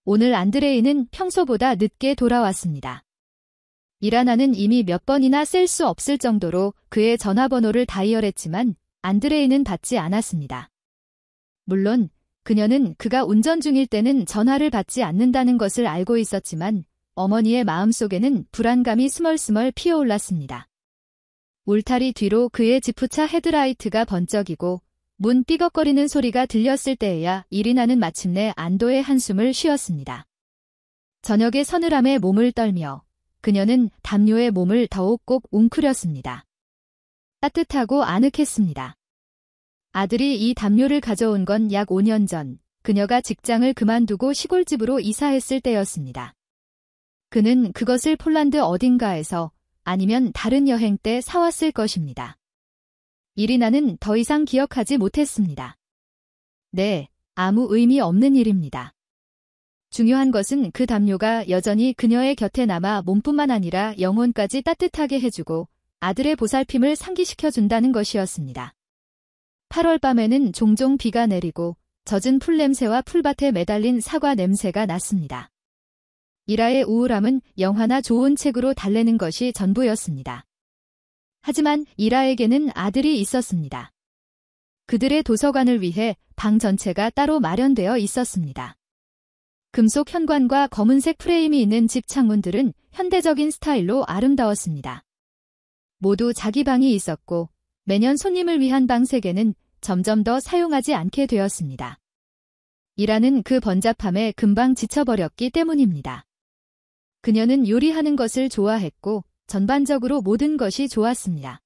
오늘 안드레이는 평소보다 늦게 돌아왔습니다. 이라나는 이미 몇 번이나 셀 수 없을 정도로 그의 전화번호를 다이얼했지만 안드레이는 받지 않았습니다. 물론 그녀는 그가 운전 중일 때는 전화를 받지 않는다는 것을 알고 있었지만 어머니의 마음속에는 불안감이 스멀스멀 피어올랐습니다. 울타리 뒤로 그의 지프차 헤드라이트가 번쩍이고 문 삐걱거리는 소리가 들렸을 때에야 이리나는 마침내 안도의 한숨을 쉬었습니다. 저녁의 서늘함에 몸을 떨며 그녀는 담요에 몸을 더욱 꼭 웅크렸습니다. 따뜻하고 아늑했습니다. 아들이 이 담요를 가져온 건 약 5년 전 그녀가 직장을 그만두고 시골집으로 이사했을 때였습니다. 그는 그것을 폴란드 어딘가에서 아니면 다른 여행 때 사왔을 것입니다. 이리나는 더 이상 기억하지 못했습니다. 네, 아무 의미 없는 일입니다. 중요한 것은 그 담요가 여전히 그녀의 곁에 남아 몸뿐만 아니라 영혼까지 따뜻하게 해주고 아들의 보살핌을 상기시켜준다는 것이었습니다. 8월 밤에는 종종 비가 내리고 젖은 풀냄새와 풀밭에 매달린 사과 냄새가 났습니다. 이라의 우울함은 영화나 좋은 책으로 달래는 것이 전부였습니다. 하지만 이라에게는 아들이 있었습니다. 그들의 도서관을 위해 방 전체가 따로 마련되어 있었습니다. 금속 현관과 검은색 프레임이 있는 집 창문들은 현대적인 스타일로 아름다웠습니다. 모두 자기 방이 있었고 매년 손님을 위한 방 3개는 점점 더 사용하지 않게 되었습니다. 이라는 그 번잡함에 금방 지쳐버렸기 때문입니다. 그녀는 요리하는 것을 좋아했고 전반적으로 모든 것이 좋았습니다.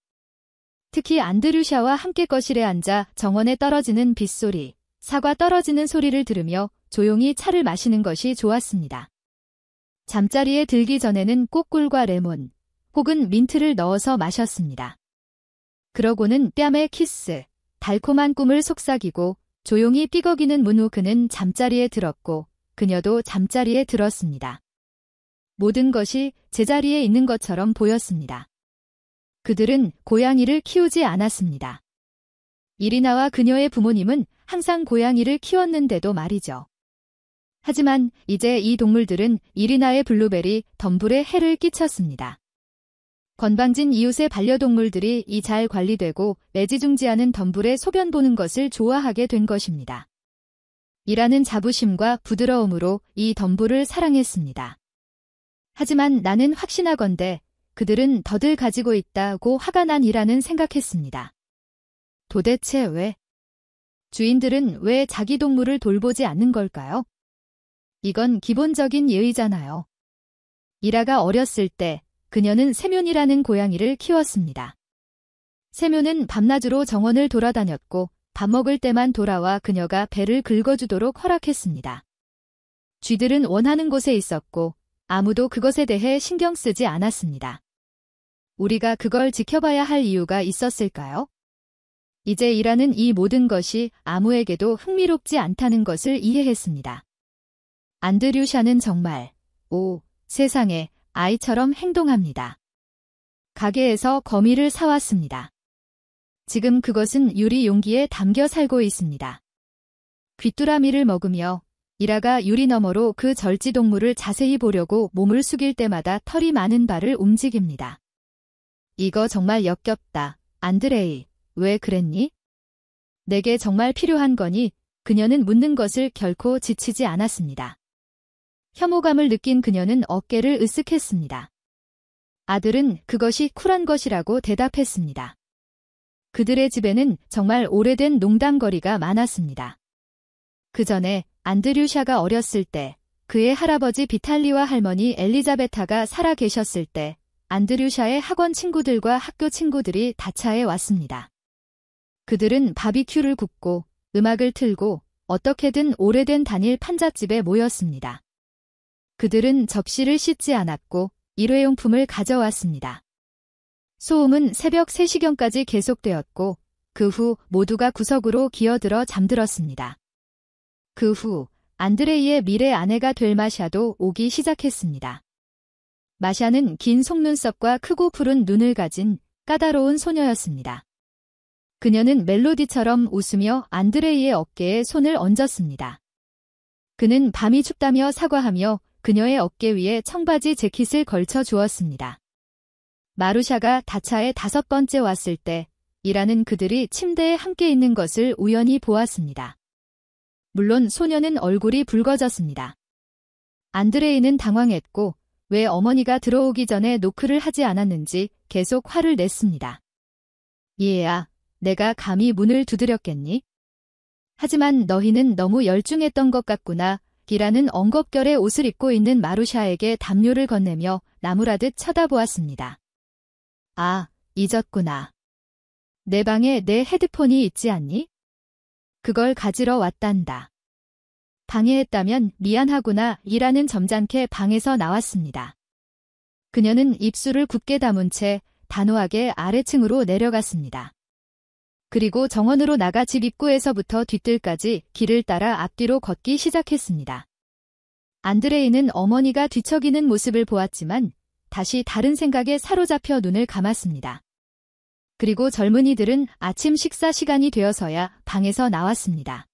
특히 안드류샤와 함께 거실에 앉아 정원에 떨어지는 빗소리, 사과 떨어지는 소리를 들으며 조용히 차를 마시는 것이 좋았습니다. 잠자리에 들기 전에는 꼭 꿀과 레몬, 혹은 민트를 넣어서 마셨습니다. 그러고는 뺨에 키스, 달콤한 꿈을 속삭이고 조용히 삐걱이는 문 후 그는 잠자리에 들었고 그녀도 잠자리에 들었습니다. 모든 것이 제자리에 있는 것처럼 보였습니다. 그들은 고양이를 키우지 않았습니다. 이리나와 그녀의 부모님은 항상 고양이를 키웠는데도 말이죠. 하지만 이제 이 동물들은 이리나의 블루베리 덤불에 해를 끼쳤습니다. 건방진 이웃의 반려동물들이 이 잘 관리되고 애지중지하는 덤불에 소변 보는 것을 좋아하게 된 것입니다. 이라는 자부심과 부드러움으로 이 덤불을 사랑했습니다. 하지만 나는 확신하건대 그들은 덫을 가지고 있다고 화가 난 이라는 생각했습니다. 도대체 왜? 주인들은 왜 자기 동물을 돌보지 않는 걸까요? 이건 기본적인 예의잖아요. 이라가 어렸을 때 그녀는 세뮨이라는 고양이를 키웠습니다. 세뮨은 밤낮으로 정원을 돌아다녔고 밥 먹을 때만 돌아와 그녀가 배를 긁어주도록 허락했습니다. 쥐들은 원하는 곳에 있었고 아무도 그것에 대해 신경 쓰지 않았습니다. 우리가 그걸 지켜봐야 할 이유가 있었을까요? 이제 이라는 이 모든 것이 아무에게도 흥미롭지 않다는 것을 이해했습니다. 안드류샤는 정말, 세상에, 아이처럼 행동합니다. 가게에서 거미를 사왔습니다. 지금 그것은 유리 용기에 담겨 살고 있습니다. 귀뚜라미를 먹으며 이라가 유리 너머로 그 절지동물을 자세히 보려고 몸을 숙일 때마다 털이 많은 발을 움직입니다. 이거 정말 역겹다. 안드레이, 왜 그랬니? 내게 정말 필요한 거니? 그녀는 묻는 것을 결코 지치지 않았습니다. 혐오감을 느낀 그녀는 어깨를 으쓱했습니다. 아들은 그것이 쿨한 것이라고 대답했습니다. 그들의 집에는 정말 오래된 농담거리가 많았습니다. 그 전에 안드류샤가 어렸을 때 그의 할아버지 비탈리와 할머니 엘리자베타가 살아 계셨을 때 안드류샤의 학원 친구들과 학교 친구들이 다차에 왔습니다. 그들은 바비큐를 굽고 음악을 틀고 어떻게든 오래된 단일 판잣집에 모였습니다. 그들은 접시를 씻지 않았고 일회용품을 가져왔습니다. 소음은 새벽 3시경까지 계속되었고 그 후 모두가 구석으로 기어들어 잠들었습니다. 그 후 안드레이의 미래 아내가 될 마샤도 오기 시작했습니다. 마샤는 긴 속눈썹과 크고 푸른 눈을 가진 까다로운 소녀였습니다. 그녀는 멜로디처럼 웃으며 안드레이의 어깨에 손을 얹었습니다. 그는 밤이 춥다며 사과하며 그녀의 어깨 위에 청바지 재킷을 걸쳐 주었습니다. 마루샤가 다차에 5번째 왔을 때 이라는 그들이 침대에 함께 있는 것을 우연히 보았습니다. 물론 소녀는 얼굴이 붉어졌습니다. 안드레이는 당황했고 왜 어머니가 들어오기 전에 노크를 하지 않았는지 계속 화를 냈습니다. 얘야, 내가 감히 문을 두드렸겠니? 하지만 너희는 너무 열중했던 것 같구나. 기라는 엉겁결의 옷을 입고 있는 마루샤에게 담요를 건네며 나무라듯 쳐다보았습니다. 아, 잊었구나. 내 방에 내 헤드폰이 있지 않니? 그걸 가지러 왔단다. 방해했다면 미안하구나. 이라는 점잖게 방에서 나왔습니다. 그녀는 입술을 굳게 다문 채 단호하게 아래층으로 내려갔습니다. 그리고 정원으로 나가 집 입구에서부터 뒷뜰까지 길을 따라 앞뒤로 걷기 시작했습니다. 안드레이는 어머니가 뒤척이는 모습을 보았지만 다시 다른 생각에 사로잡혀 눈을 감았습니다. 그리고 젊은이들은 아침 식사 시간이 되어서야 방에서 나왔습니다.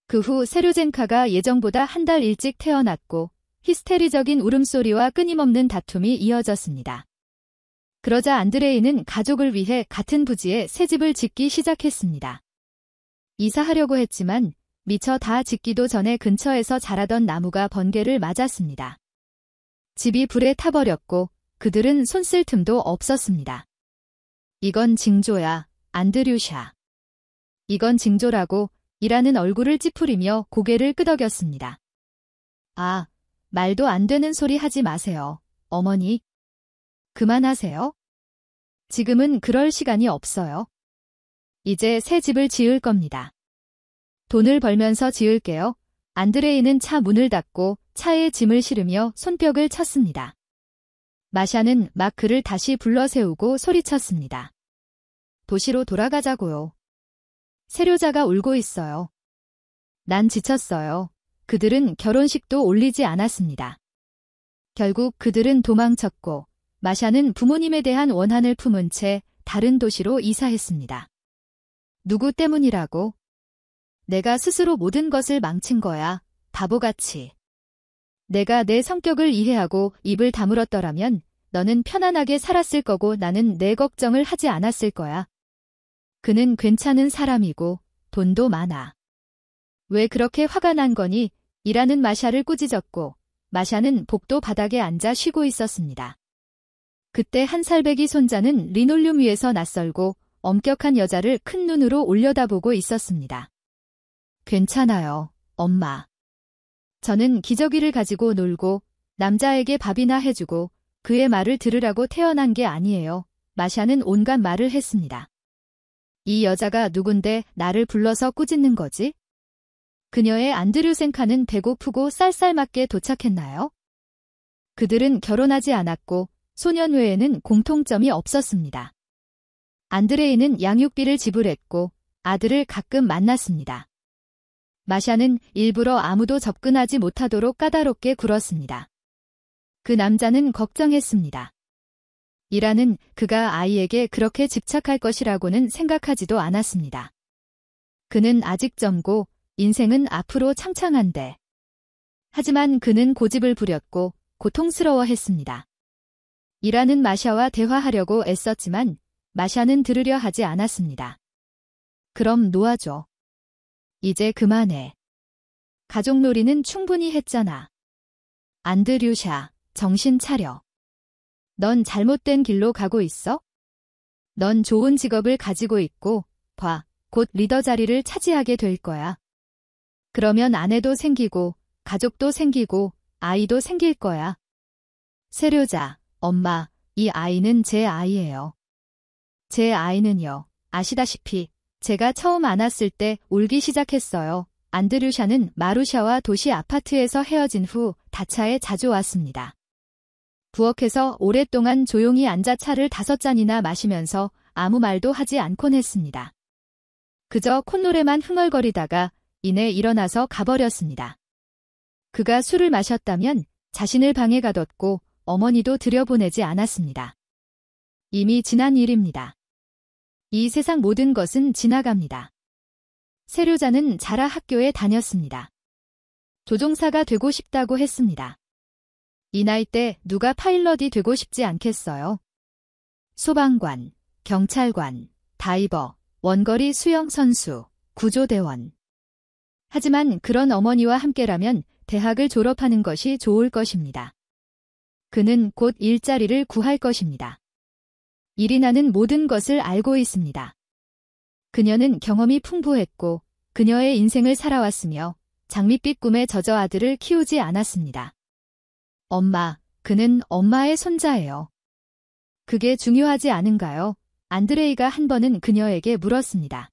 그 후 세료젠카가 예정보다 한 달 일찍 태어났고 히스테리적인 울음소리와 끊임없는 다툼이 이어졌습니다. 그러자 안드레이는 가족을 위해 같은 부지에 새 집을 짓기 시작했습니다. 이사하려고 했지만 미처 다 짓기도 전에 근처에서 자라던 나무가 번개를 맞았습니다. 집이 불에 타버렸고 그들은 손쓸 틈도 없었습니다. 이건 징조야, 안드류샤. 이건 징조라고 이라는 얼굴을 찌푸리며 고개를 끄덕였습니다. 아, 말도 안 되는 소리 하지 마세요, 어머니. 그만하세요. 지금은 그럴 시간이 없어요. 이제 새 집을 지을 겁니다. 돈을 벌면서 지을게요. 안드레이는 차 문을 닫고 차에 짐을 실으며 손뼉을 쳤습니다. 마샤는 막 그를 다시 불러세우고 소리쳤습니다. 도시로 돌아가자고요. 세료자가 울고 있어요. 난 지쳤어요. 그들은 결혼식도 올리지 않았습니다. 결국 그들은 도망쳤고 마샤는 부모님에 대한 원한을 품은 채 다른 도시로 이사했습니다. 누구 때문이라고? 내가 스스로 모든 것을 망친 거야, 바보같이. 내가 내 성격을 이해하고 입을 다물었더라면 너는 편안하게 살았을 거고 나는 내 걱정을 하지 않았을 거야. 그는 괜찮은 사람이고 돈도 많아. 왜 그렇게 화가 난 거니? 이라는 마샤를 꾸짖었고 마샤는 복도 바닥에 앉아 쉬고 있었습니다. 그때 한 살배기 손자는 리놀륨 위에서 낯설고 엄격한 여자를 큰 눈으로 올려다보고 있었습니다. 괜찮아요, 엄마. 저는 기저귀를 가지고 놀고 남자에게 밥이나 해주고 그의 말을 들으라고 태어난 게 아니에요. 마샤는 온갖 말을 했습니다. 이 여자가 누군데 나를 불러서 꾸짖는 거지? 그녀의 안드류센카는 배고프고 쌀쌀맞게 도착했나요? 그들은 결혼하지 않았고 소년 외에는 공통점이 없었습니다. 안드레이는 양육비를 지불했고 아들을 가끔 만났습니다. 마샤는 일부러 아무도 접근하지 못하도록 까다롭게 굴었습니다. 그 남자는 걱정했습니다. 이라는 그가 아이에게 그렇게 집착할 것이라고는 생각하지도 않았습니다. 그는 아직 젊고 인생은 앞으로 창창한데. 하지만 그는 고집을 부렸고 고통스러워했습니다. 이라는 마샤와 대화하려고 애썼지만 마샤는 들으려 하지 않았습니다. 그럼 놓아줘. 이제 그만해. 가족놀이는 충분히 했잖아. 안드류샤, 정신 차려. 넌 잘못된 길로 가고 있어? 넌 좋은 직업을 가지고 있고, 봐, 곧 리더 자리를 차지하게 될 거야. 그러면 아내도 생기고, 가족도 생기고, 아이도 생길 거야. 세료자, 엄마, 이 아이는 제 아이예요. 제 아이는요, 아시다시피 제가 처음 안았을 때 울기 시작했어요. 안드류샤는 마루샤와 도시 아파트에서 헤어진 후 다차에 자주 왔습니다. 부엌에서 오랫동안 조용히 앉아 차를 5잔이나 마시면서 아무 말도 하지 않곤 했습니다. 그저 콧노래만 흥얼거리다가 이내 일어나서 가버렸습니다. 그가 술을 마셨다면 자신을 방에 가뒀고 어머니도 들여보내지 않았습니다. 이미 지난 일입니다. 이 세상 모든 것은 지나갑니다. 세료자는 자라 학교에 다녔습니다. 조종사가 되고 싶다고 했습니다. 이 나이 때 누가 파일럿이 되고 싶지 않겠어요? 소방관, 경찰관, 다이버, 원거리 수영 선수, 구조대원. 하지만 그런 어머니와 함께라면 대학을 졸업하는 것이 좋을 것입니다. 그는 곧 일자리를 구할 것입니다. 이리나는 모든 것을 알고 있습니다. 그녀는 경험이 풍부했고 그녀의 인생을 살아왔으며 장밋빛 꿈에 젖어 아들을 키우지 않았습니다. 엄마, 그는 엄마의 손자예요. 그게 중요하지 않은가요? 안드레이가 한 번은 그녀에게 물었습니다.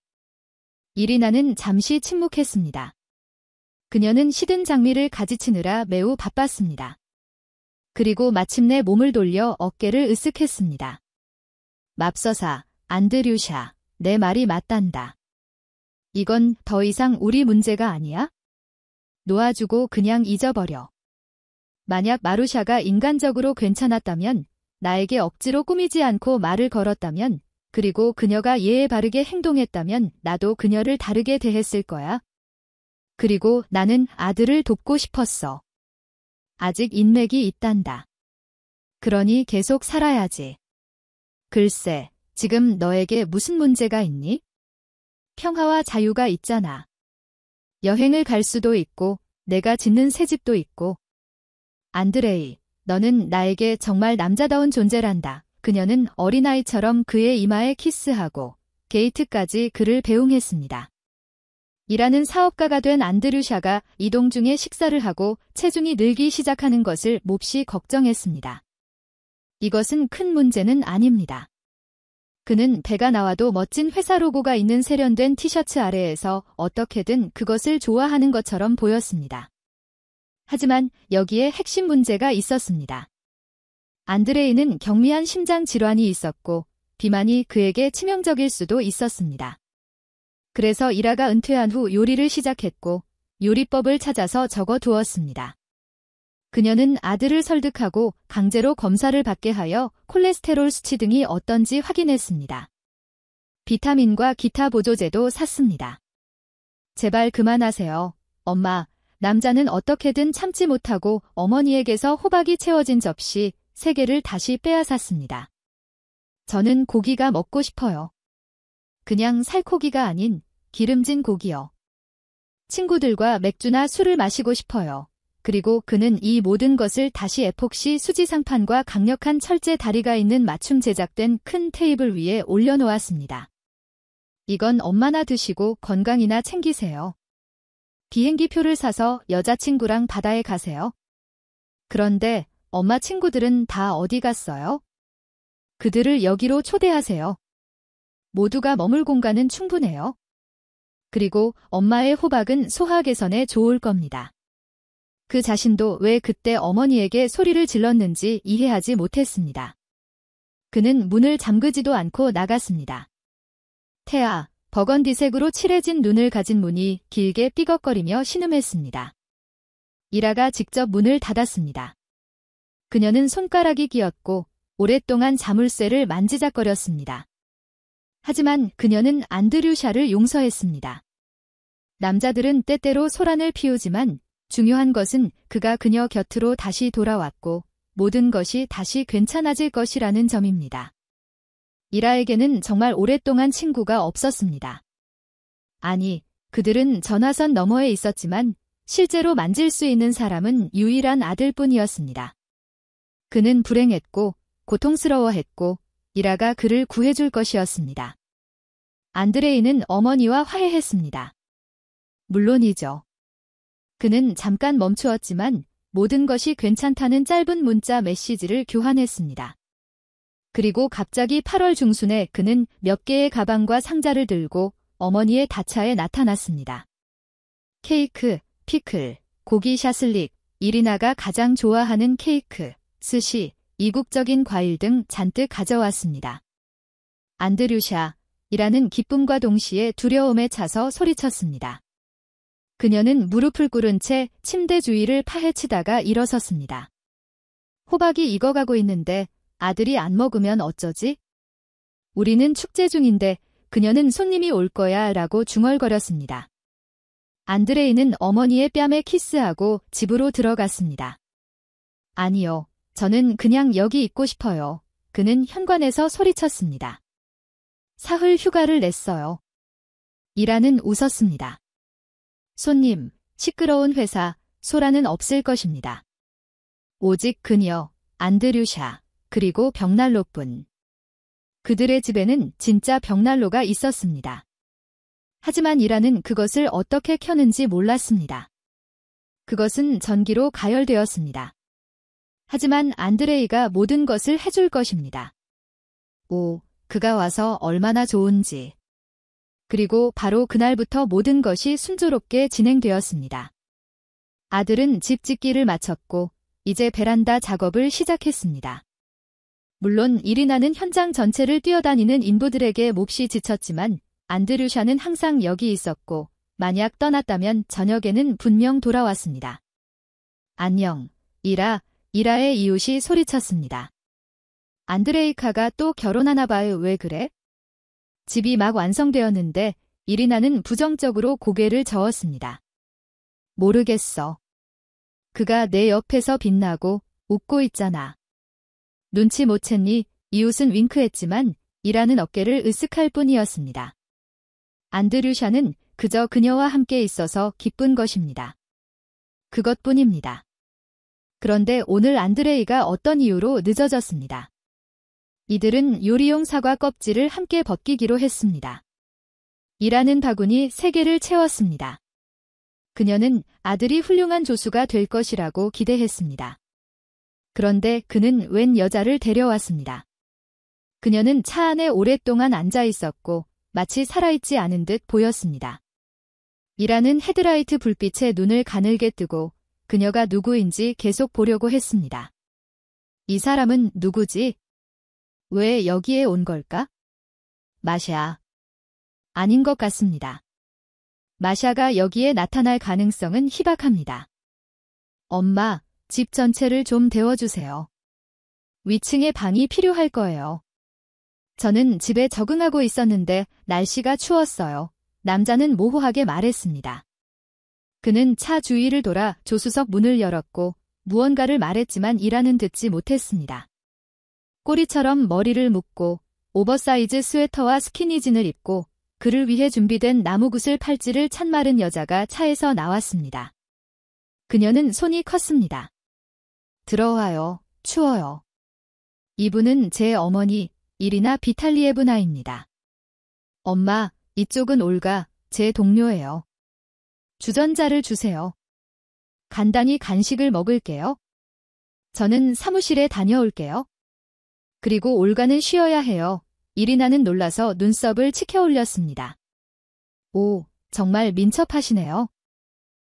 이리나는 잠시 침묵했습니다. 그녀는 시든 장미를 가지치느라 매우 바빴습니다. 그리고 마침내 몸을 돌려 어깨를 으쓱했습니다. 맙소사, 안드류샤, 내 말이 맞단다. 이건 더 이상 우리 문제가 아니야? 놓아주고 그냥 잊어버려. 만약 마루샤가 인간적으로 괜찮았다면, 나에게 억지로 꾸미지 않고 말을 걸었다면, 그리고 그녀가 예에 바르게 행동했다면 나도 그녀를 다르게 대했을 거야. 그리고 나는 아들을 돕고 싶었어. 아직 인맥이 있단다. 그러니 계속 살아야지. 글쎄, 지금 너에게 무슨 문제가 있니? 평화와 자유가 있잖아. 여행을 갈 수도 있고, 내가 짓는 새 집도 있고. 안드레이, 너는 나에게 정말 남자다운 존재란다. 그녀는 어린아이처럼 그의 이마에 키스하고 게이트까지 그를 배웅했습니다. 일하는 사업가가 된 안드류샤가 이동 중에 식사를 하고 체중이 늘기 시작하는 것을 몹시 걱정했습니다. 이것은 큰 문제는 아닙니다. 그는 배가 나와도 멋진 회사 로고가 있는 세련된 티셔츠 아래에서 어떻게든 그것을 좋아하는 것처럼 보였습니다. 하지만 여기에 핵심 문제가 있었습니다. 안드레이는 경미한 심장 질환이 있었고 비만이 그에게 치명적일 수도 있었습니다. 그래서 일하가 은퇴한 후 요리를 시작했고 요리법을 찾아서 적어두었습니다. 그녀는 아들을 설득하고 강제로 검사를 받게 하여 콜레스테롤 수치 등이 어떤지 확인했습니다. 비타민과 기타 보조제도 샀습니다. 제발 그만하세요. 엄마, 남자는 어떻게든 참지 못하고 어머니에게서 호박이 채워진 접시 3개를 다시 빼앗았습니다. 저는 고기가 먹고 싶어요. 그냥 살코기가 아닌 기름진 고기요. 친구들과 맥주나 술을 마시고 싶어요. 그리고 그는 이 모든 것을 다시 에폭시 수지상판과 강력한 철제 다리가 있는 맞춤 제작된 큰 테이블 위에 올려놓았습니다. 이건 엄마나 드시고 건강이나 챙기세요. 비행기 표를 사서 여자친구랑 바다에 가세요. 그런데 엄마 친구들은 다 어디 갔어요? 그들을 여기로 초대하세요. 모두가 머물 공간은 충분해요. 그리고 엄마의 호박은 소화 개선에 좋을 겁니다. 그 자신도 왜 그때 어머니에게 소리를 질렀는지 이해하지 못했습니다. 그는 문을 잠그지도 않고 나갔습니다. 태아, 버건디색으로 칠해진 눈을 가진 문이 길게 삐걱거리며 신음했습니다. 이라가 직접 문을 닫았습니다. 그녀는 손가락이 끼었고 오랫동안 자물쇠를 만지작거렸습니다. 하지만 그녀는 안드류샤를 용서했습니다. 남자들은 때때로 소란을 피우지만 중요한 것은 그가 그녀 곁으로 다시 돌아왔고 모든 것이 다시 괜찮아질 것이라는 점입니다. 이라에게는 정말 오랫동안 친구가 없었습니다. 아니, 그들은 전화선 너머에 있었지만 실제로 만질 수 있는 사람은 유일한 아들뿐이었습니다. 그는 불행했고 고통스러워했고 이라가 그를 구해줄 것이었습니다. 안드레이는 어머니와 화해했습니다. 물론이죠. 그는 잠깐 멈추었지만 모든 것이 괜찮다는 짧은 문자 메시지를 교환했습니다. 그리고 갑자기 8월 중순에 그는 몇 개의 가방과 상자를 들고 어머니의 다차에 나타났습니다. 케이크, 피클, 고기 샤슬릭, 이리나가 가장 좋아하는 케이크, 스시, 이국적인 과일 등 잔뜩 가져왔습니다. 안드류샤, 이라는 기쁨과 동시에 두려움에 차서 소리쳤습니다. 그녀는 무릎을 꿇은 채 침대 주위를 파헤치다가 일어섰습니다. 호박이 익어가고 있는데 아들이 안 먹으면 어쩌지? 우리는 축제 중인데 그녀는 손님이 올 거야 라고 중얼거렸습니다. 안드레이는 어머니의 뺨에 키스하고 집으로 들어갔습니다. 아니요, 저는 그냥 여기 있고 싶어요. 그는 현관에서 소리쳤습니다. 사흘 휴가를 냈어요. 이라는 웃었습니다. 손님, 시끄러운 회사, 소라는 없을 것입니다. 오직 그녀, 안드류샤, 그리고 벽난로뿐. 그들의 집에는 진짜 벽난로가 있었습니다. 하지만 이라는 그것을 어떻게 켜는지 몰랐습니다. 그것은 전기로 가열되었습니다. 하지만 안드레이가 모든 것을 해줄 것입니다. 오, 그가 와서 얼마나 좋은지. 그리고 바로 그날부터 모든 것이 순조롭게 진행되었습니다. 아들은 집 짓기를 마쳤고 이제 베란다 작업을 시작했습니다. 물론 이리나는 현장 전체를 뛰어다니는 인부들에게 몹시 지쳤지만 안드류샤는 항상 여기 있었고 만약 떠났다면 저녁에는 분명 돌아왔습니다. 안녕, 이라의 이웃이 소리쳤습니다. 안드레이카가 또 결혼하나 봐요. 왜 그래? 집이 막 완성되었는데 이리나는 부정적으로 고개를 저었습니다. 모르겠어. 그가 내 옆에서 빛나고 웃고 있잖아. 눈치 못 챘니? 이웃은 윙크했지만 이라는 어깨를 으쓱할 뿐이었습니다. 안드류샤는 그저 그녀와 함께 있어서 기쁜 것입니다. 그것뿐입니다. 그런데 오늘 안드레이가 어떤 이유로 늦어졌습니다. 이들은 요리용 사과 껍질을 함께 벗기기로 했습니다. 이라는 바구니 3개를 채웠습니다. 그녀는 아들이 훌륭한 조수가 될 것이라고 기대했습니다. 그런데 그는 웬 여자를 데려왔습니다. 그녀는 차 안에 오랫동안 앉아 있었고 마치 살아있지 않은 듯 보였습니다. 이라는 헤드라이트 불빛에 눈을 가늘게 뜨고 그녀가 누구인지 계속 보려고 했습니다. 이 사람은 누구지? 왜 여기에 온 걸까? 마샤. 아닌 것 같습니다. 마샤가 여기에 나타날 가능성은 희박합니다. 엄마, 집 전체를 좀 데워주세요. 위층에 방이 필요할 거예요. 저는 집에 적응하고 있었는데 날씨가 추웠어요. 남자는 모호하게 말했습니다. 그는 차 주위를 돌아 조수석 문을 열었고 무언가를 말했지만 이라는 듣지 못했습니다. 꼬리처럼 머리를 묶고 오버사이즈 스웨터와 스키니진을 입고 그를 위해 준비된 나무굿을 팔찌를 찬 마른 여자가 차에서 나왔습니다. 그녀는 손이 컸습니다. 들어와요. 추워요. 이분은 제 어머니 이리나 비탈리에브나입니다. 엄마, 이쪽은 올가, 제 동료예요. 주전자를 주세요. 간단히 간식을 먹을게요. 저는 사무실에 다녀올게요. 그리고 올가는 쉬어야 해요. 이리나는 놀라서 눈썹을 치켜 올렸습니다. 오, 정말 민첩하시네요.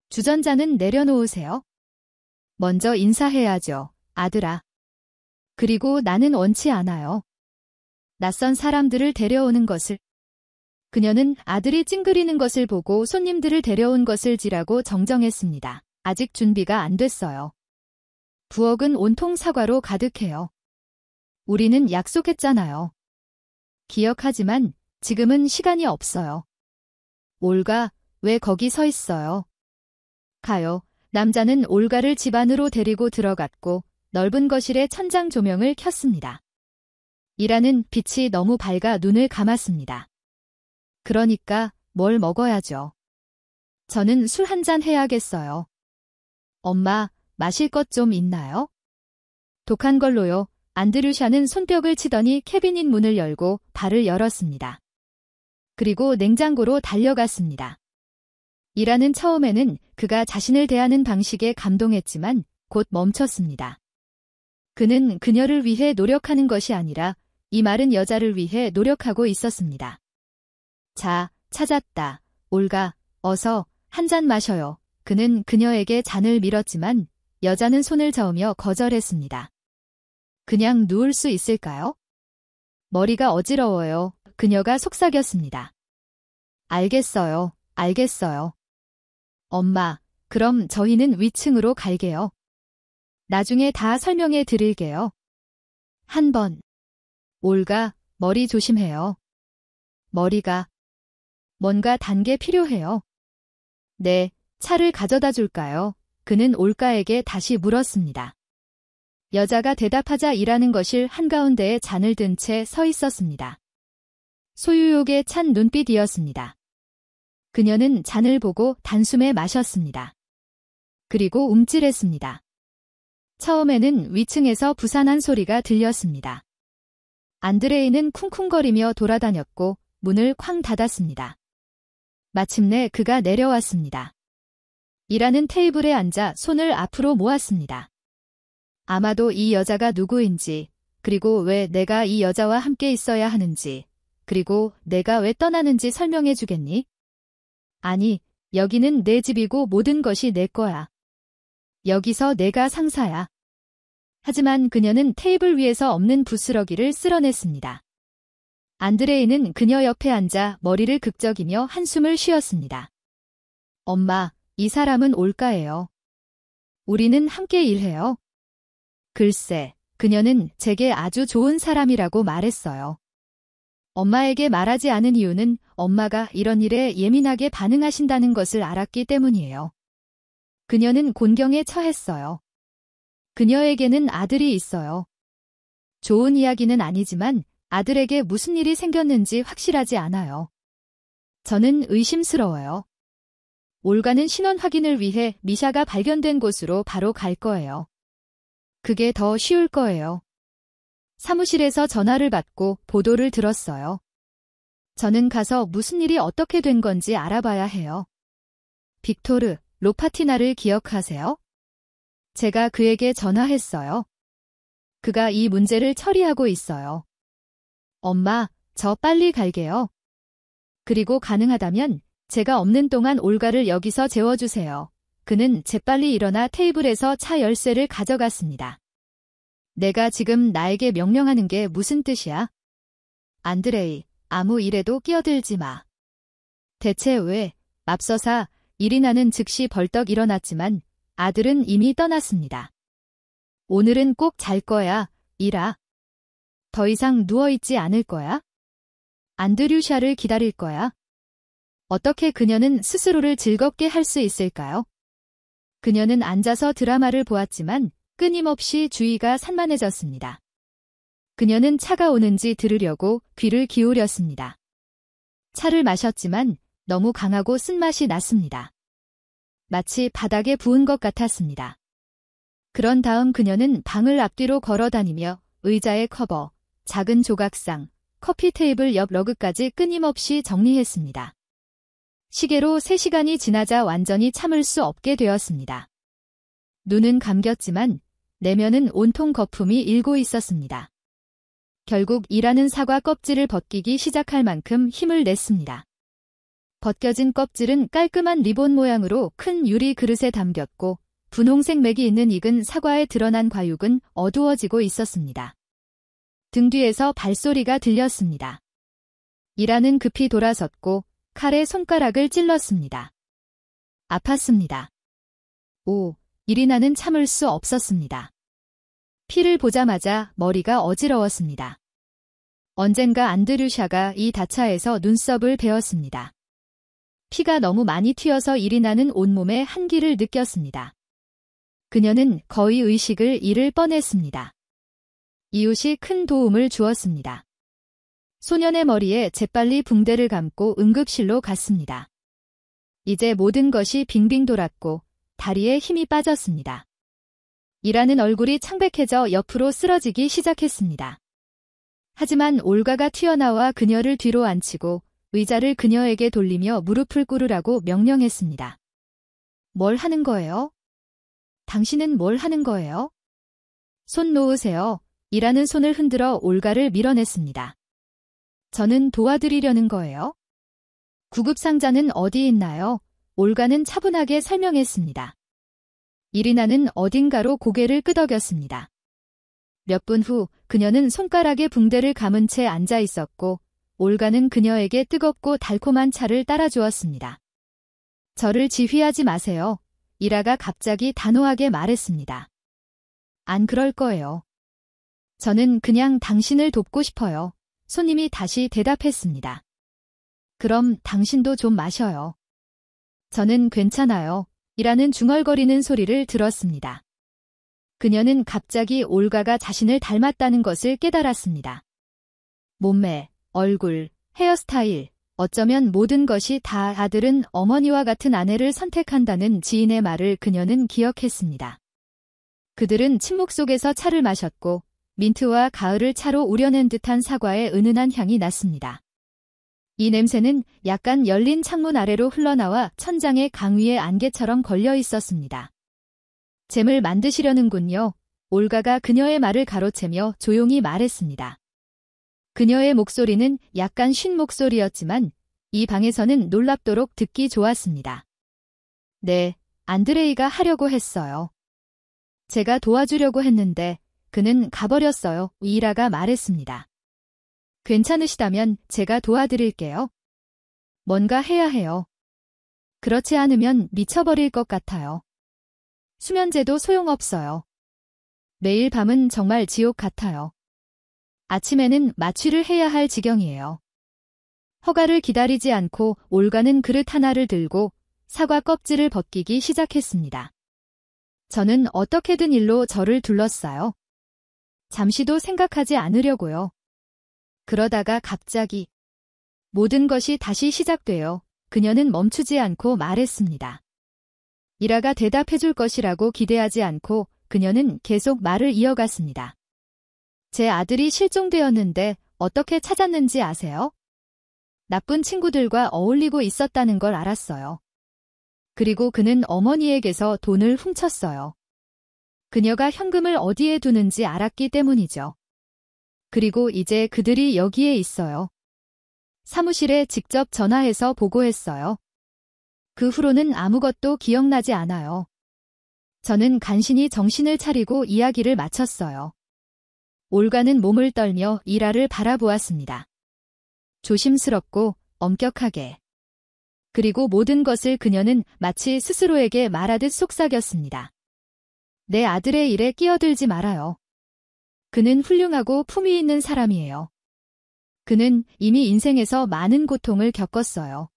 주전자는 내려놓으세요. 먼저 인사해야죠, 아들아. 그리고 나는 원치 않아요. 낯선 사람들을 데려오는 것을. 그녀는 아들이 찡그리는 것을 보고 손님들을 데려온 것을 지라고 정정했습니다. 아직 준비가 안 됐어요. 부엌은 온통 사과로 가득해요. 우리는 약속했잖아요. 기억하지만 지금은 시간이 없어요. 올가, 왜 거기 서 있어요? 가요. 남자는 올가를 집 안으로 데리고 들어갔고 넓은 거실에 천장 조명을 켰습니다. 이라는 빛이 너무 밝아 눈을 감았습니다. 그러니까 뭘 먹어야죠. 저는 술 한잔 해야겠어요. 엄마, 마실 것 좀 있나요? 독한 걸로요. 안드류샤는 손뼉을 치더니 캐비닛 문을 열고 발을 열었습니다. 그리고 냉장고로 달려갔습니다. 이라는 처음에는 그가 자신을 대하는 방식에 감동했지만 곧 멈췄습니다. 그는 그녀를 위해 노력하는 것이 아니라 이 마른 여자를 위해 노력하고 있었습니다. 자, 찾았다. 올가, 어서 한 잔 마셔요. 그는 그녀에게 잔을 밀었지만 여자는 손을 저으며 거절했습니다. 그냥 누울 수 있을까요? 머리가 어지러워요. 그녀가 속삭였습니다. 알겠어요. 알겠어요. 엄마, 그럼 저희는 위층으로 갈게요. 나중에 다 설명해 드릴게요. 한 번. 올가, 머리 조심해요. 머리가. 뭔가 단 게 필요해요. 네, 차를 가져다 줄까요? 그는 올가에게 다시 물었습니다. 여자가 대답하자 일하는 거실 한가운데에 잔을 든 채 서 있었습니다. 소유욕에 찬 눈빛이었습니다. 그녀는 잔을 보고 단숨에 마셨습니다. 그리고 움찔했습니다. 처음에는 위층에서 부산한 소리가 들렸습니다. 안드레이는 쿵쿵거리며 돌아다녔고 문을 쾅 닫았습니다. 마침내 그가 내려왔습니다. 일하는 테이블에 앉아 손을 앞으로 모았습니다. 아마도 이 여자가 누구인지, 그리고 왜 내가 이 여자와 함께 있어야 하는지, 그리고 내가 왜 떠나는지 설명해 주겠니? 아니, 여기는 내 집이고 모든 것이 내 거야. 여기서 내가 상사야. 하지만 그녀는 테이블 위에서 없는 부스러기를 쓸어냈습니다. 안드레이는 그녀 옆에 앉아 머리를 극적이며 한숨을 쉬었습니다. 엄마, 이 사람은 올가예요. 우리는 함께 일해요. 글쎄, 그녀는 제게 아주 좋은 사람이라고 말했어요. 엄마에게 말하지 않은 이유는 엄마가 이런 일에 예민하게 반응하신다는 것을 알았기 때문이에요. 그녀는 곤경에 처했어요. 그녀에게는 아들이 있어요. 좋은 이야기는 아니지만 아들에게 무슨 일이 생겼는지 확실하지 않아요. 저는 의심스러워요. 올가는 신원 확인을 위해 미샤가 발견된 곳으로 바로 갈 거예요. 그게 더 쉬울 거예요. 사무실에서 전화를 받고 보도를 들었어요. 저는 가서 무슨 일이 어떻게 된 건지 알아봐야 해요. 빅토르, 로파티나를 기억하세요? 제가 그에게 전화했어요. 그가 이 문제를 처리하고 있어요. 엄마, 저 빨리 갈게요. 그리고 가능하다면 제가 없는 동안 올가를 여기서 재워주세요. 그는 재빨리 일어나 테이블에서 차 열쇠를 가져갔습니다. 내가 지금 나에게 명령하는 게 무슨 뜻이야? 안드레이, 아무 일에도 끼어들지 마. 대체 왜? 맙서사, 이리나는 즉시 벌떡 일어났지만 아들은 이미 떠났습니다. 오늘은 꼭 잘 거야, 이라. 더 이상 누워있지 않을 거야? 안드류샤를 기다릴 거야? 어떻게 그녀는 스스로를 즐겁게 할 수 있을까요? 그녀는 앉아서 드라마를 보았지만 끊임없이 주의가 산만해졌습니다. 그녀는 차가 오는지 들으려고 귀를 기울였습니다. 차를 마셨지만 너무 강하고 쓴맛이 났습니다. 마치 바닥에 부은 것 같았습니다. 그런 다음 그녀는 방을 앞뒤로 걸어다니며 의자의 커버, 작은 조각상, 커피 테이블 옆 러그까지 끊임없이 정리했습니다. 시계로 3시간이 지나자 완전히 참을 수 없게 되었습니다. 눈은 감겼지만 내면은 온통 거품이 일고 있었습니다. 결국 일하는 사과 껍질을 벗기기 시작할 만큼 힘을 냈습니다. 벗겨진 껍질은 깔끔한 리본 모양으로 큰 유리 그릇에 담겼고 분홍색 맥이 있는 익은 사과에 드러난 과육은 어두워지고 있었습니다. 등 뒤에서 발소리가 들렸습니다. 일하는 급히 돌아섰고 칼에 손가락을 찔렀습니다. 아팠습니다. 오, 이리나는 참을 수 없었습니다. 피를 보자마자 머리가 어지러웠습니다. 언젠가 안드류샤가 이 다차에서 눈썹을 베었습니다. 피가 너무 많이 튀어서 이리나는 온몸에 한기를 느꼈습니다. 그녀는 거의 의식을 잃을 뻔했습니다. 이웃이 큰 도움을 주었습니다. 소년의 머리에 재빨리 붕대를 감고 응급실로 갔습니다. 이제 모든 것이 빙빙 돌았고 다리에 힘이 빠졌습니다. 일하는 얼굴이 창백해져 옆으로 쓰러지기 시작했습니다. 하지만 올가가 튀어나와 그녀를 뒤로 앉히고 의자를 그녀에게 돌리며 무릎을 꿇으라고 명령했습니다. 뭘 하는 거예요? 당신은 뭘 하는 거예요? 손 놓으세요. 일하는 손을 흔들어 올가를 밀어냈습니다. 저는 도와드리려는 거예요. 구급상자는 어디 있나요? 올가는 차분하게 설명했습니다. 이리나는 어딘가로 고개를 끄덕였습니다. 몇 분 후 그녀는 손가락에 붕대를 감은 채 앉아 있었고 올가는 그녀에게 뜨겁고 달콤한 차를 따라주었습니다. 저를 지휘하지 마세요. 이라가 갑자기 단호하게 말했습니다. 안 그럴 거예요. 저는 그냥 당신을 돕고 싶어요. 손님이 다시 대답했습니다. 그럼 당신도 좀 마셔요. 저는 괜찮아요. 이라는 중얼거리는 소리를 들었습니다. 그녀는 갑자기 올가가 자신을 닮았다는 것을 깨달았습니다. 몸매, 얼굴, 헤어스타일, 어쩌면 모든 것이 다 아들은 어머니와 같은 아내를 선택한다는 지인의 말을 그녀는 기억했습니다. 그들은 침묵 속에서 차를 마셨고 민트와 가을을 차로 우려낸 듯한 사과의 은은한 향이 났습니다. 이 냄새는 약간 열린 창문 아래로 흘러나와 천장의 강 위에 안개처럼 걸려 있었습니다. 잼을 만드시려는군요. 올가가 그녀의 말을 가로채며 조용히 말했습니다. 그녀의 목소리는 약간 쉰 목소리였지만 이 방에서는 놀랍도록 듣기 좋았습니다. 네, 안드레이가 하려고 했어요. 제가 도와주려고 했는데 그는 가버렸어요. 이라가 말했습니다. 괜찮으시다면 제가 도와드릴게요. 뭔가 해야 해요. 그렇지 않으면 미쳐버릴 것 같아요. 수면제도 소용없어요. 매일 밤은 정말 지옥 같아요. 아침에는 마취를 해야 할 지경이에요. 허가를 기다리지 않고 올가는 그릇 하나를 들고 사과 껍질을 벗기기 시작했습니다. 저는 어떻게든 일로 저를 둘러싸요. 잠시도 생각하지 않으려고요. 그러다가 갑자기 모든 것이 다시 시작돼요. 그녀는 멈추지 않고 말했습니다. 이라가 대답해 줄 것이라고 기대하지 않고 그녀는 계속 말을 이어갔습니다. 제 아들이 실종되었는데 어떻게 찾았는지 아세요? 나쁜 친구들과 어울리고 있었다는 걸 알았어요. 그리고 그는 어머니에게서 돈을 훔쳤어요. 그녀가 현금을 어디에 두는지 알았기 때문이죠. 그리고 이제 그들이 여기에 있어요. 사무실에 직접 전화해서 보고했어요. 그 후로는 아무것도 기억나지 않아요. 저는 간신히 정신을 차리고 이야기를 마쳤어요. 올가는 몸을 떨며 이라를 바라보았습니다. 조심스럽고 엄격하게. 그리고 모든 것을 그녀는 마치 스스로에게 말하듯 속삭였습니다. 내 아들의 일에 끼어들지 말아요. 그는 훌륭하고 품위 있는 사람이에요. 그는 이미 인생에서 많은 고통을 겪었어요.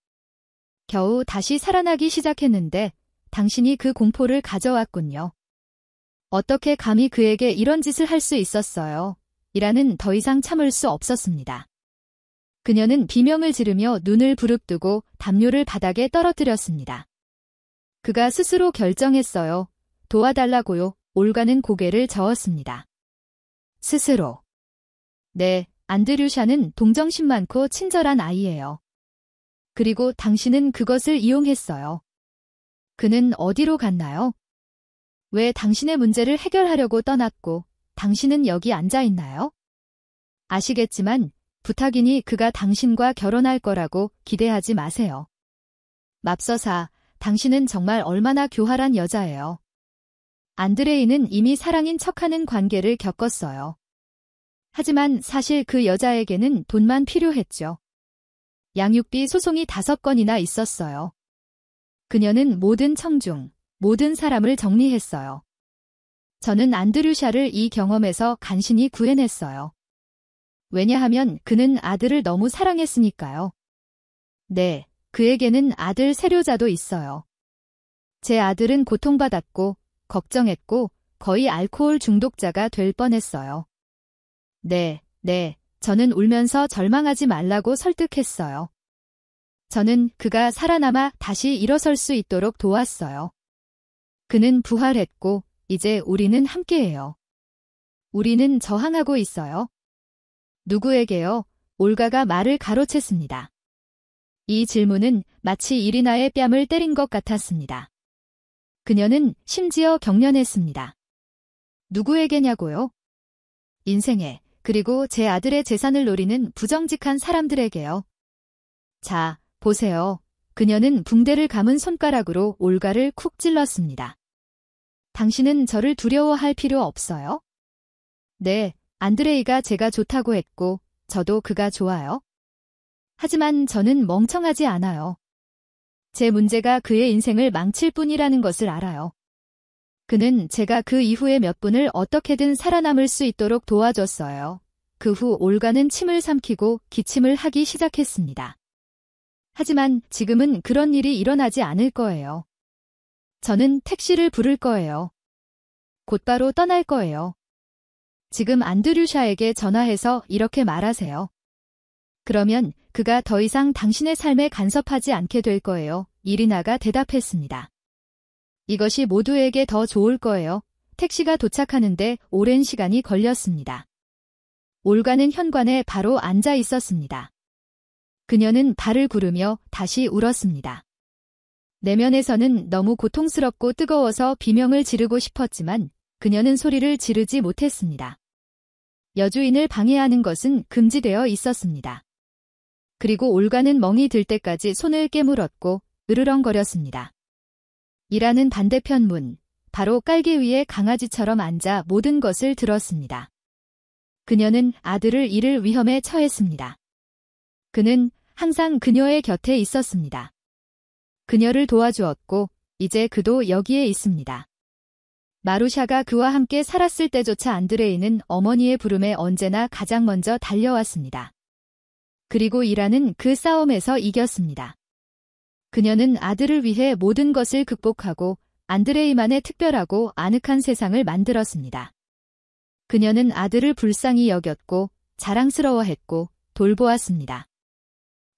겨우 다시 살아나기 시작했는데 당신이 그 공포를 가져왔군요. 어떻게 감히 그에게 이런 짓을 할 수 있었어요? 이라는 더 이상 참을 수 없었습니다. 그녀는 비명을 지르며 눈을 부릅뜨고 담요를 바닥에 떨어뜨렸습니다. 그가 스스로 결정했어요. 도와달라고요. 올가는 고개를 저었습니다. 스스로. 네, 안드류샤는 동정심 많고 친절한 아이예요. 그리고 당신은 그것을 이용했어요. 그는 어디로 갔나요? 왜 당신의 문제를 해결하려고 떠났고 당신은 여기 앉아 있나요? 아시겠지만 부탁이니 그가 당신과 결혼할 거라고 기대하지 마세요. 맙서사, 당신은 정말 얼마나 교활한 여자예요. 안드레이는 이미 사랑인 척하는 관계를 겪었어요. 하지만 사실 그 여자에게는 돈만 필요했죠. 양육비 소송이 5건이나 있었어요. 그녀는 모든 청중, 모든 사람을 정리했어요. 저는 안드류샤를 이 경험에서 간신히 구해냈어요. 왜냐하면 그는 아들을 너무 사랑했으니까요. 네, 그에게는 아들 세료자도 있어요. 제 아들은 고통받았고, 걱정했고, 거의 알코올 중독자가 될 뻔했어요. 네, 저는 울면서 절망하지 말라고 설득했어요. 저는 그가 살아남아 다시 일어설 수 있도록 도왔어요. 그는 부활했고, 이제 우리는 함께해요. 우리는 저항하고 있어요. 누구에게요? 올가가 말을 가로챘습니다. 이 질문은 마치 이리나의 뺨을 때린 것 같았습니다. 그녀는 심지어 경련했습니다. 누구에게냐고요? 인생에, 그리고 제 아들의 재산을 노리는 부정직한 사람들에게요. 자, 보세요. 그녀는 붕대를 감은 손가락으로 올가를 쿡 찔렀습니다. 당신은 저를 두려워할 필요 없어요? 네, 안드레이가 제가 좋다고 했고, 저도 그가 좋아요. 하지만 저는 멍청하지 않아요. 제 문제가 그의 인생을 망칠 뿐이라는 것을 알아요. 그는 제가 그 이후에 몇 분을 어떻게든 살아남을 수 있도록 도와줬어요. 그 후 올가는 침을 삼키고 기침을 하기 시작했습니다. 하지만 지금은 그런 일이 일어나지 않을 거예요. 저는 택시를 부를 거예요. 곧바로 떠날 거예요. 지금 안드류샤에게 전화해서 이렇게 말하세요. 그러면 그가 더 이상 당신의 삶에 간섭하지 않게 될 거예요. 이리나가 대답했습니다. 이것이 모두에게 더 좋을 거예요. 택시가 도착하는데 오랜 시간이 걸렸습니다. 올가는 현관에 바로 앉아 있었습니다. 그녀는 발을 구르며 다시 울었습니다. 내면에서는 너무 고통스럽고 뜨거워서 비명을 지르고 싶었지만 그녀는 소리를 지르지 못했습니다. 여주인을 방해하는 것은 금지되어 있었습니다. 그리고 올가는 멍이 들 때까지 손을 깨물었고 으르렁거렸습니다. 일하는 반대편 문, 바로 깔개 위에 강아지처럼 앉아 모든 것을 들었습니다. 그녀는 아들을 잃을 위험에 처했습니다. 그는 항상 그녀의 곁에 있었습니다. 그녀를 도와주었고 이제 그도 여기에 있습니다. 마루샤가 그와 함께 살았을 때조차 안드레이는 어머니의 부름에 언제나 가장 먼저 달려왔습니다. 그리고 일하는 그 싸움에서 이겼습니다. 그녀는 아들을 위해 모든 것을 극복하고 안드레이만의 특별하고 아늑한 세상을 만들었습니다. 그녀는 아들을 불쌍히 여겼고 자랑스러워했고 돌보았습니다.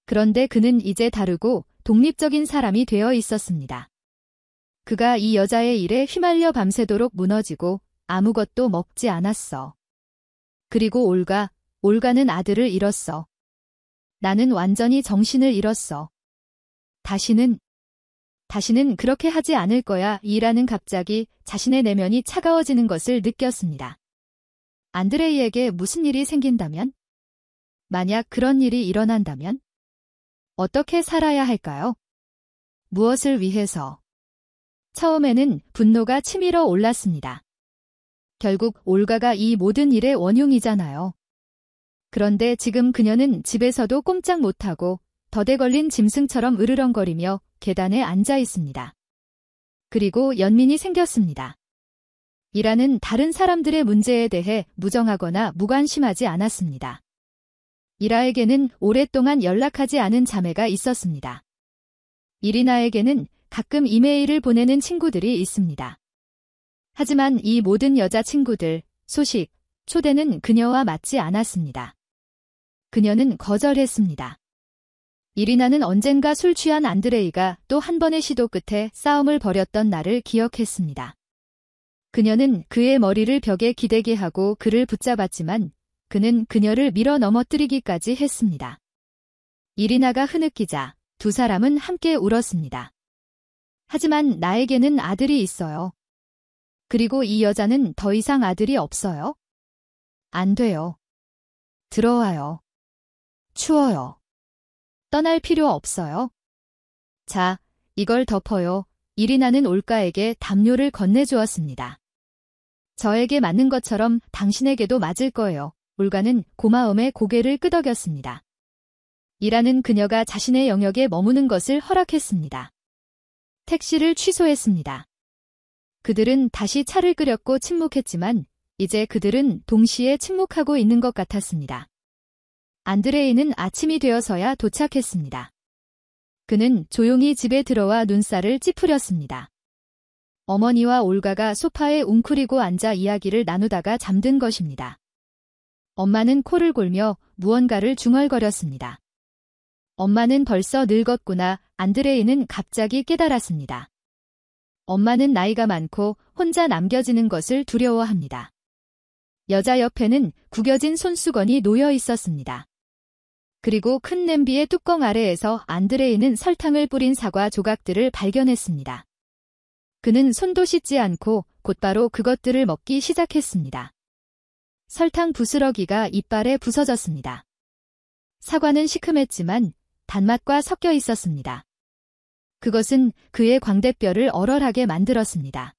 그런데 그는 이제 다르고 독립적인 사람이 되어 있었습니다. 그가 이 여자의 일에 휘말려 밤새도록 무너지고 아무것도 먹지 않았어. 그리고 올가는 아들을 잃었어. 나는 완전히 정신을 잃었어. 다시는 그렇게 하지 않을 거야. 이라는 갑자기 자신의 내면이 차가워지는 것을 느꼈습니다. 안드레이에게 무슨 일이 생긴다면? 만약 그런 일이 일어난다면? 어떻게 살아야 할까요? 무엇을 위해서? 처음에는 분노가 치밀어 올랐습니다. 결국 올가가 이 모든 일의 원흉이잖아요. 그런데 지금 그녀는 집에서도 꼼짝 못하고 덫에 걸린 짐승처럼 으르렁거리며 계단에 앉아 있습니다. 그리고 연민이 생겼습니다. 이라는 다른 사람들의 문제에 대해 무정하거나 무관심하지 않았습니다. 이라에게는 오랫동안 연락하지 않은 자매가 있었습니다. 이리나에게는 가끔 이메일을 보내는 친구들이 있습니다. 하지만 이 모든 여자 친구들, 소식, 초대는 그녀와 맞지 않았습니다. 그녀는 거절했습니다. 이리나는 언젠가 술 취한 안드레이가 또 한 번의 시도 끝에 싸움을 벌였던 날을 기억했습니다. 그녀는 그의 머리를 벽에 기대게 하고 그를 붙잡았지만 그는 그녀를 밀어 넘어뜨리기까지 했습니다. 이리나가 흐느끼자 두 사람은 함께 울었습니다. 하지만 나에게는 아들이 있어요. 그리고 이 여자는 더 이상 아들이 없어요. 안 돼요. 들어와요. 추워요. 떠날 필요 없어요. 자, 이걸 덮어요. 이리나는 올가에게 담요를 건네주었습니다. 저에게 맞는 것처럼 당신에게도 맞을 거예요. 올가는 고마움에 고개를 끄덕였습니다. 이라는 그녀가 자신의 영역에 머무는 것을 허락했습니다. 택시를 취소했습니다. 그들은 다시 차를 끓였고 침묵했지만 이제 그들은 동시에 침묵하고 있는 것 같았습니다. 안드레이는 아침이 되어서야 도착했습니다. 그는 조용히 집에 들어와 눈살을 찌푸렸습니다. 어머니와 올가가 소파에 웅크리고 앉아 이야기를 나누다가 잠든 것입니다. 엄마는 코를 골며 무언가를 중얼거렸습니다. 엄마는 벌써 늙었구나. 안드레이는 갑자기 깨달았습니다. 엄마는 나이가 많고 혼자 남겨지는 것을 두려워합니다. 여자 옆에는 구겨진 손수건이 놓여 있었습니다. 그리고 큰 냄비의 뚜껑 아래에서 안드레이는 설탕을 뿌린 사과 조각들을 발견했습니다. 그는 손도 씻지 않고 곧바로 그것들을 먹기 시작했습니다. 설탕 부스러기가 이빨에 부서졌습니다. 사과는 시큼했지만 단맛과 섞여 있었습니다. 그것은 그의 광대뼈를 얼얼하게 만들었습니다.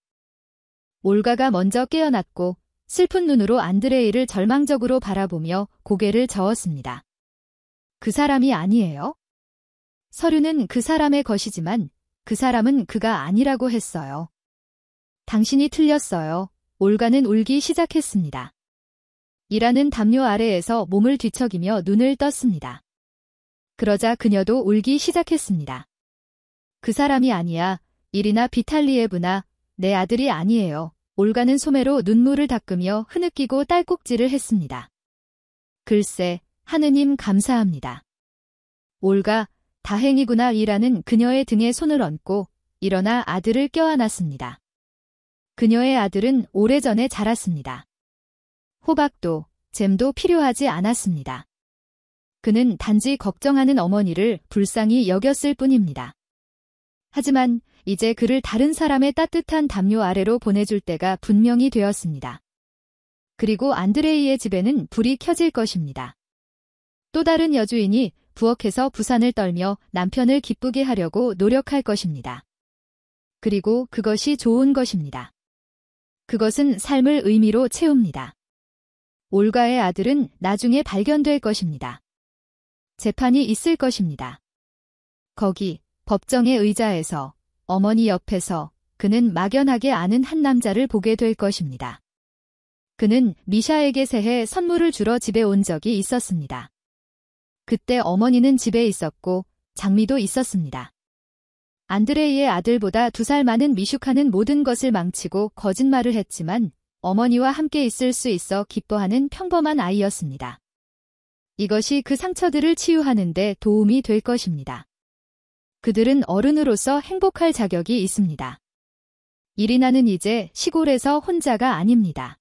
올가가 먼저 깨어났고 슬픈 눈으로 안드레이를 절망적으로 바라보며 고개를 저었습니다. 그 사람이 아니에요? 서류는 그 사람의 것이지만 그 사람은 그가 아니라고 했어요. 당신이 틀렸어요. 올가는 울기 시작했습니다. 이라는 담요 아래에서 몸을 뒤척이며 눈을 떴습니다. 그러자 그녀도 울기 시작했습니다. 그 사람이 아니야. 이리나 비탈리예브나, 내 아들이 아니에요. 올가는 소매로 눈물을 닦으며 흐느끼고 딸꾹질을 했습니다. 글쎄, 하느님 감사합니다. 올가, 다행이구나. 이라는 그녀의 등에 손을 얹고 일어나 아들을 껴안았습니다. 그녀의 아들은 오래전에 자랐습니다. 호박도, 잼도 필요하지 않았습니다. 그는 단지 걱정하는 어머니를 불쌍히 여겼을 뿐입니다. 하지만 이제 그를 다른 사람의 따뜻한 담요 아래로 보내줄 때가 분명히 되었습니다. 그리고 안드레이의 집에는 불이 켜질 것입니다. 또 다른 여주인이 부엌에서 부산을 떨며 남편을 기쁘게 하려고 노력할 것입니다. 그리고 그것이 좋은 것입니다. 그것은 삶을 의미로 채웁니다. 올가의 아들은 나중에 발견될 것입니다. 재판이 있을 것입니다. 거기 법정의 의자에서 어머니 옆에서 그는 막연하게 아는 한 남자를 보게 될 것입니다. 그는 미샤에게 새해 선물을 주러 집에 온 적이 있었습니다. 그때 어머니는 집에 있었고 장미도 있었습니다. 안드레이의 아들보다 2살 많은 미슈카는 모든 것을 망치고 거짓말을 했지만 어머니와 함께 있을 수 있어 기뻐하는 평범한 아이였습니다. 이것이 그 상처들을 치유하는 데 도움이 될 것입니다. 그들은 어른으로서 행복할 자격이 있습니다. 이리나는 이제 시골에서 혼자가 아닙니다.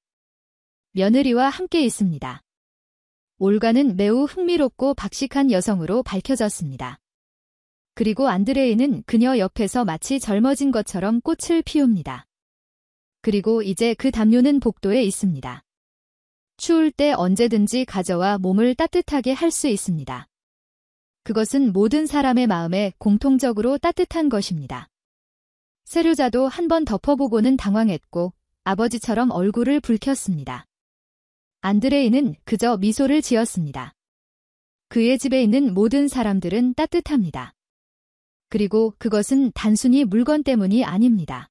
며느리와 함께 있습니다. 올가는 매우 흥미롭고 박식한 여성으로 밝혀졌습니다. 그리고 안드레이는 그녀 옆에서 마치 젊어진 것처럼 꽃을 피웁니다. 그리고 이제 그 담요는 복도에 있습니다. 추울 때 언제든지 가져와 몸을 따뜻하게 할 수 있습니다. 그것은 모든 사람의 마음에 공통적으로 따뜻한 것입니다. 세류자도 한번 덮어보고는 당황했고 아버지처럼 얼굴을 붉혔습니다. 안드레이는 그저 미소를 지었습니다. 그의 집에 있는 모든 사람들은 따뜻합니다. 그리고 그것은 단순히 물건 때문이 아닙니다.